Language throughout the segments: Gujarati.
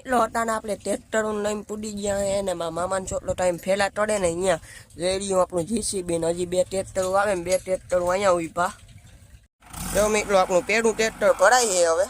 મિત્રો હતા ને આપણે ટ્રેક્ટરો લઈને પૂડી ગયા એને મામાનો ચોટલો ટાઈમ ફેલા ટળે ને અહીંયા રેડિયું આપણું જીસીબી ને હજી 2 ટ્રેક્ટરો આવે ને 2 ટ્રેક્ટરો અહીંયા ઉભા. જો મિત્રો આપણું પેલું ટ્રેક્ટર ભરાય છે હવે.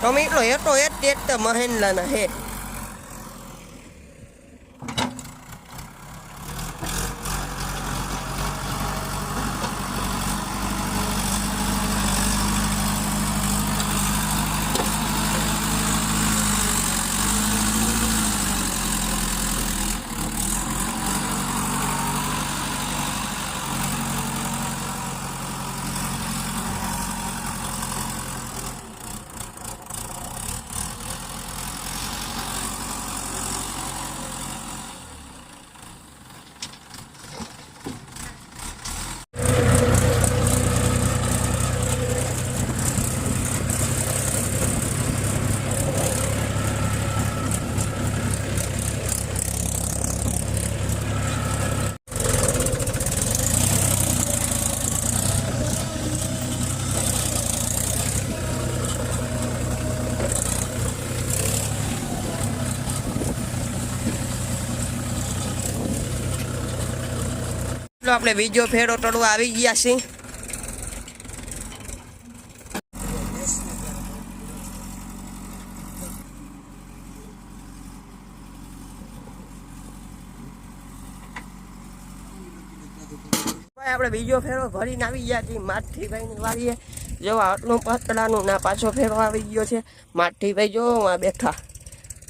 તો મિત્રો એટલો એ ટ્રેક્ટર મહેન્દ્રના હે. આપણે બીજો ફેરો ટળવા આવી ગયા છીએ. આપણે બીજો ફેરો ભરીને આવી ગયા છીએ માઠીભાઈની વાડીએ. જો આટલું પતલાનું ના પાછો ફેરો આવી ગયો છે. માઠીભાઈ જો આ બેઠા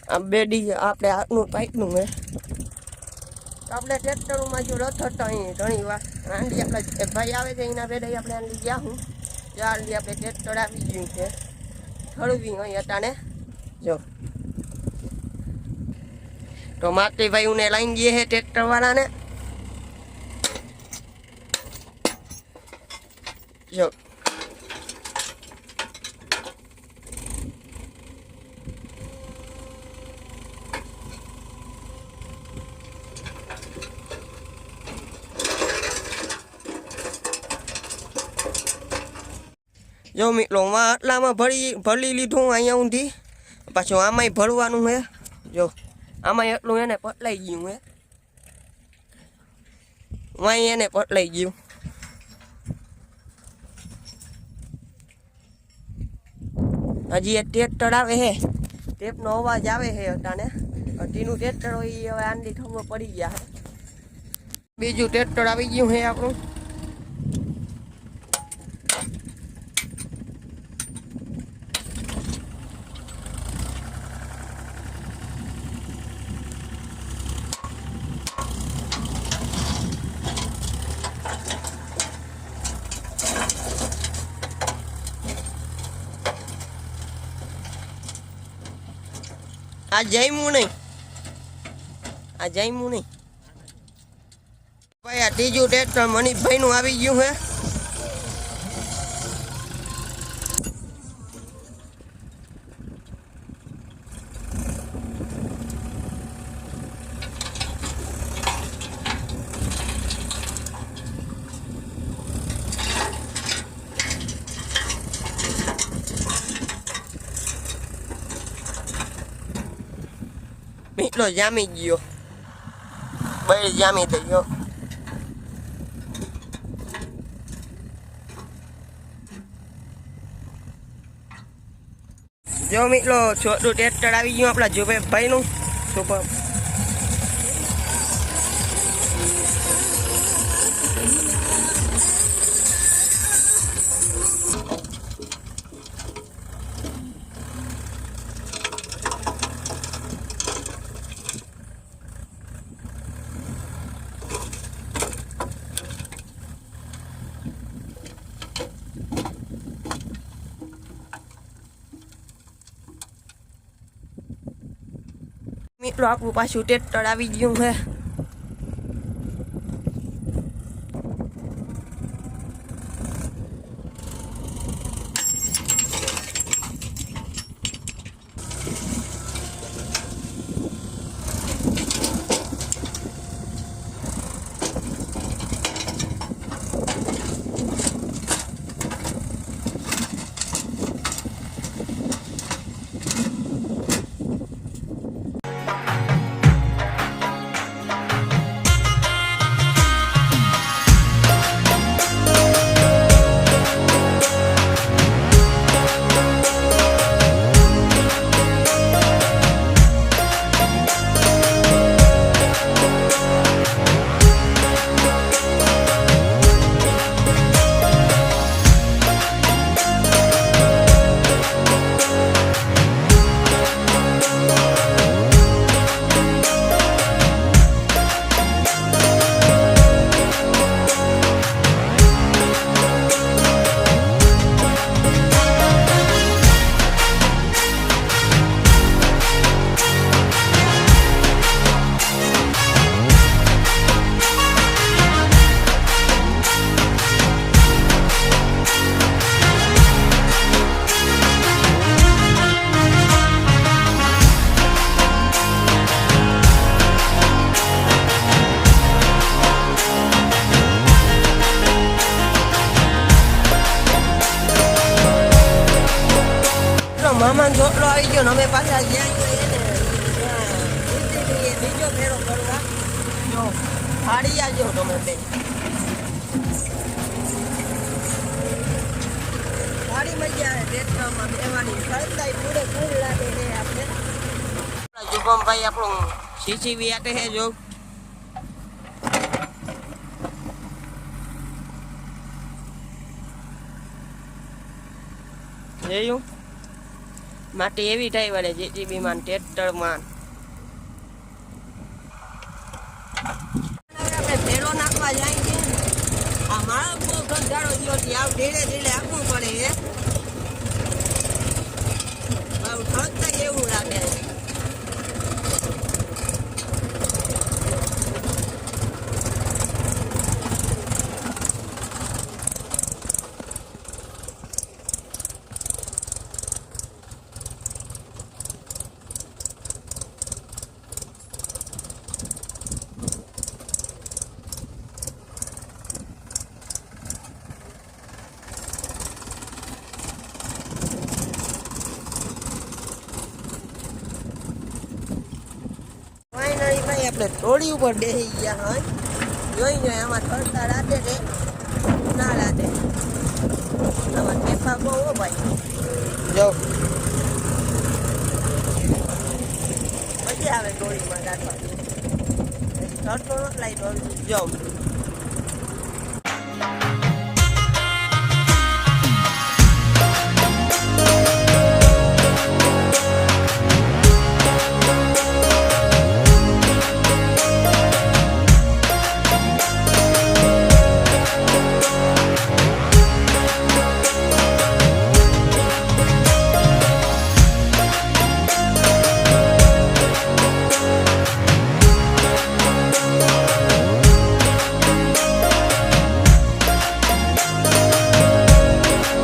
આ બેડી આપણે આટલું પાઇપનું હે. આપણે ટ્રેક્ટરોમાં જો રથ હતા અહીં ઘણી વાર આંડી આપણે ભાઈ આવે છે એના ભેડે આપણે આંડી ગયા હું આંડી આપણે ટ્રેક્ટર આવી ગયું છે થળવી અહીં અટાણે. જો તો માતૃભાઈ ઉને લાઈન ગયે છે ટ્રેક્ટર વાળાને. જો જો મિત્રો આટલામાં ભરી લીધું અહીંયા ઊંધી. પાછું આમાંય ભરવાનું હે. જો આમાંય એટલું એને પટલાઈ ગયું હે. વાંઈ એને પટલાઈ ગયું. હજી એક ટ્રેક્ટર આવે છે. ટેપનો અવાજ આવે છે અટાણે. ટીનું ટ્રેક્ટર હોય એ હવે આંડી ખબર પડી ગયા છે. બીજું ટ્રેક્ટર આવી ગયું છે આપણું. આ જઈમું નહીં. ભાઈ આ ત્રીજું ટ્રેક્ટર મનીષભાઈનું આવી ગયું હે. મિત્રો જામી ગયો. બળ જામી ગયો. જો મિત્રો છોટું ટ્રેક્ટર આવી ગયું આપણા જુબેભાઈનું. સુપર મિત્રો આપણું પાછું ટ્રેક્ટર આવી ગયું છે. મામાનો છોકરો આવી ગયો ને અમે પાછા બીજો ફેરો કરવા જો હાડી આવજો તમે બે સારી મજા આવે ટ્રેક્ટરમાં બેવાની સરદાઈ પૂરે પૂર લાગે છે આપણે શુભમભાઈ આપણું સીસીવી આટે છે જો જોયું માટી એવી થાય વળે જેસીબી માં ટ્રેક્ટર માં આપણે ફેરો નાખવા જાય છે આ મારો બહુ કંટાળો થયો છે આવ ધીરે ધીરે આપવું પડે આવું ઠગતા એવું લાગે આપણે ટ્રોલી ઉપર બેસી ગયા હોય જોઈ જોઈએ આમાં ઠરતા રાતે છે ના રાતે આમાં ટેફા બહુ હો ભાઈ જો મજા આવે ટ્રોલીમાં રાખવા ઠરતો નથી લાઈ ટ્રોલી જો